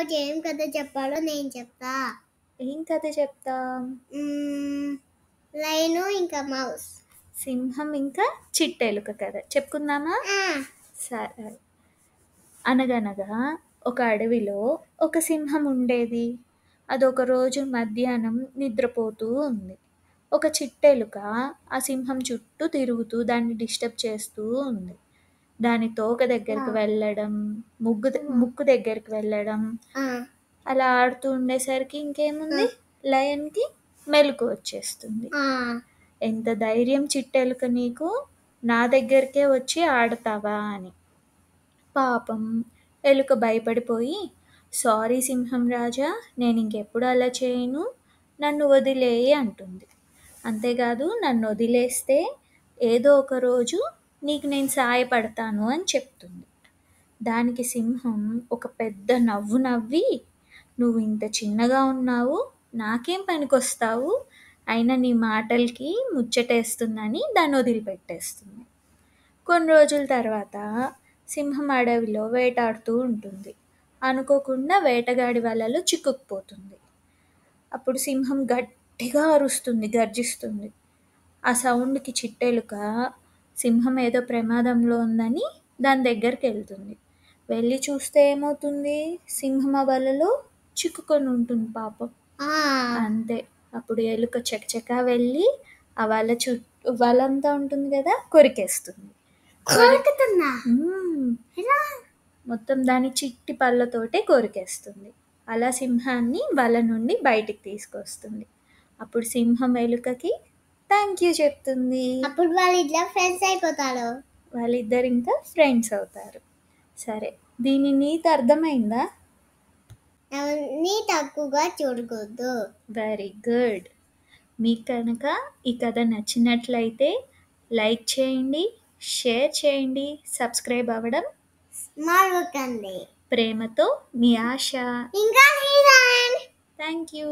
ఈరోజు ఏం కథ చెప్పాలో నేను చెప్తా. ఏం కథ చెప్తాం? లైను ఇంకా మౌస్. సింహం ఇంకా చిట్టెలుక కథ చెప్పుకుందామా? సరే. అనగనగా ఒక అడవిలో ఒక సింహం ఉండేది. అదొక రోజు మధ్యాహ్నం నిద్రపోతూ ఉంది. ఒక చిట్టెలుక ఆ సింహం చుట్టూ తిరుగుతూ దాన్ని డిస్టర్బ్ చేస్తూ ఉంది. దాని తోక దగ్గరికి వెళ్ళడం, ముక్కు దగ్గరికి వెళ్ళడం, అలా ఆడుతూ ఉండేసరికి ఇంకేముంది, లయన్కి మెలకు వచ్చేస్తుంది. ఎంత ధైర్యం చిట్టెలుక నీకు, నా దగ్గరికే వచ్చి ఆడతావా అని. పాపం ఎలుక భయపడిపోయి, సారీ సింహం రాజా, నేను ఇంకెప్పుడు అలా చేయను, నన్ను వదిలేయి అంటుంది. అంతేకాదు, నన్ను వదిలేస్తే ఏదో ఒక రోజు నీకు నేను సాయపడతాను అని చెప్తుంది. దానికి సింహం ఒక పెద్ద నవ్వు నవ్వి, నువ్వు ఇంత చిన్నగా ఉన్నావు, నాకేం పనికొస్తావు, అయినా నీ మాటలకి ముచ్చటేస్తుందని దాన్ని వదిలిపెట్టేస్తుంది. కొన్ని రోజుల తర్వాత సింహం అడవిలో వేటాడుతూ ఉంటుంది. అనుకోకుండా వేటగాడి వలలో చిక్కుకుపోతుంది. అప్పుడు సింహం గట్టిగా అరుస్తుంది, గర్జిస్తుంది. ఆ సౌండ్కి చిట్టెలుక సింహం ఏదో ప్రమాదంలో ఉందని దాని దగ్గరికి వెళ్తుంది. వెళ్ళి చూస్తే ఏమవుతుంది, సింహం ఆ వలలో చిక్కుకొని ఉంటుంది పాపం. అంతే. అప్పుడు ఎలుక చకచకా వెళ్ళి ఆ వలంతా ఉంటుంది కదా, కొరికేస్తుంది. మొత్తం దాని చిట్టి పళ్ళతోటే కొరికేస్తుంది. అలా సింహాన్ని వల నుండి బయటికి తీసుకొస్తుంది. అప్పుడు సింహం ఎలుకకి థ్యాంక్ యూ చెప్తుంది. అప్పుడు వాళ్ళిద్దరు ఫ్రెండ్స్ అయిపోతారు. వాళ్ళిద్దరు ఇంకా ఫ్రెండ్స్ అవుతారు. సరే, దీని నీతి అర్థమైందా? ఎవరిని తక్కువగా చూడకూడదు. Very good. మీకు కనుక ఈ కథ నచ్చినట్లయితే లైక్ చేయండి, షేర్ చేయండి, సబ్స్క్రైబ్ అవ్వడం మరొకండి. ప్రేమతో మీ ఆశ. ఇంకా థ్యాంక్ యూ.